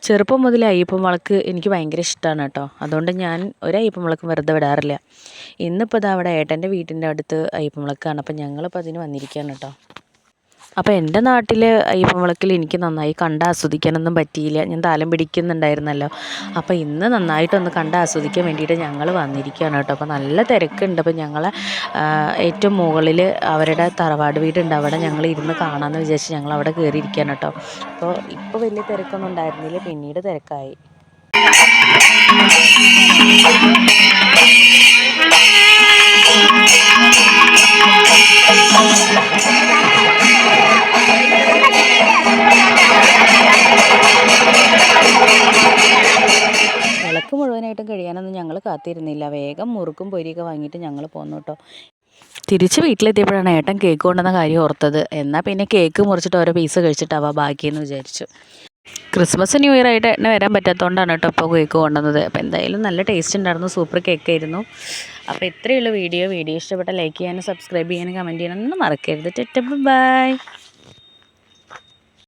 ചെറുപ്പം മുതലേ അയ്യപ്പം വിളക്ക് എനിക്ക് ഭയങ്കര ഇഷ്ടമാണ് കേട്ടോ. അതുകൊണ്ട് ഞാൻ ഒരു അയ്യപ്പം വിളക്കും വെറുതെ വിടാറില്ല. ഇന്നിപ്പോൾ ഇതാ അവിടെ ഏട്ടൻ്റെ വീട്ടിൻ്റെ അടുത്ത് അയ്യപ്പം വിളക്കാണ്. അപ്പം ഞങ്ങളിപ്പോൾ അതിന് വന്നിരിക്കുകയാണ് കേട്ടോ. അപ്പോൾ എൻ്റെ നാട്ടിലെ അയ്യപ്പം വിളക്കിൽ എനിക്ക് നന്നായി കണ്ട് ആസ്വദിക്കാനൊന്നും പറ്റിയില്ല. ഞാൻ താലം പിടിക്കുന്നുണ്ടായിരുന്നല്ലോ. അപ്പോൾ ഇന്ന് നന്നായിട്ടൊന്ന് കണ്ട് ആസ്വദിക്കാൻ വേണ്ടിയിട്ട് ഞങ്ങൾ വന്നിരിക്കുകയാണ് കേട്ടോ. അപ്പോൾ നല്ല തിരക്കുണ്ട്. അപ്പോൾ ഞങ്ങൾ ഏറ്റവും മുകളിൽ അവരുടെ തറവാട് വീടുണ്ട്, അവിടെ ഞങ്ങൾ ഇരുന്ന് കാണാമെന്ന് വിചാരിച്ച് ഞങ്ങൾ അവിടെ കയറിയിരിക്കുകയാണ് കേട്ടോ. ഇപ്പോൾ വലിയ തിരക്കൊന്നും ഉണ്ടായിരുന്നില്ല, പിന്നീട് തിരക്കായി. വിളക്ക് മുഴുവനായിട്ടും കഴിയാനൊന്നും ഞങ്ങൾ കാത്തിരുന്നില്ല. വേഗം മുറുക്കും പൊരിയൊക്കെ വാങ്ങിയിട്ട് ഞങ്ങൾ പോന്നു കേട്ടോ. തിരിച്ച് വീട്ടിലെത്തിയപ്പോഴാണ് ഏട്ടൻ കേക്ക് കൊണ്ടുവന്ന കാര്യം ഓർത്തത്. എന്നാൽ പിന്നെ കേക്ക് മുറിച്ചിട്ട് ഓരോ പീസ് കഴിച്ചിട്ടാവാ ബാക്കിയെന്ന് വിചാരിച്ചു. ക്രിസ്മസ് ന്യൂ ഇയർ ആയിട്ട് ഏട്ടന് വരാൻ പറ്റാത്തതുകൊണ്ടാണ് കേട്ടോ ഇപ്പോൾ കേക്ക് കൊണ്ടുവന്നത്. അപ്പോൾ എന്തായാലും നല്ല ടേസ്റ്റ് ഉണ്ടായിരുന്നു, സൂപ്പർ കേക്കായിരുന്നു. അപ്പോൾ ഇത്രയുള്ള വീഡിയോ ഇഷ്ടപ്പെട്ട ലൈക്ക് ചെയ്യാനും സബ്സ്ക്രൈബ് ചെയ്യാനും കമൻറ്റ് ചെയ്യാനൊന്നും മറക്കരുത്. ബൈ.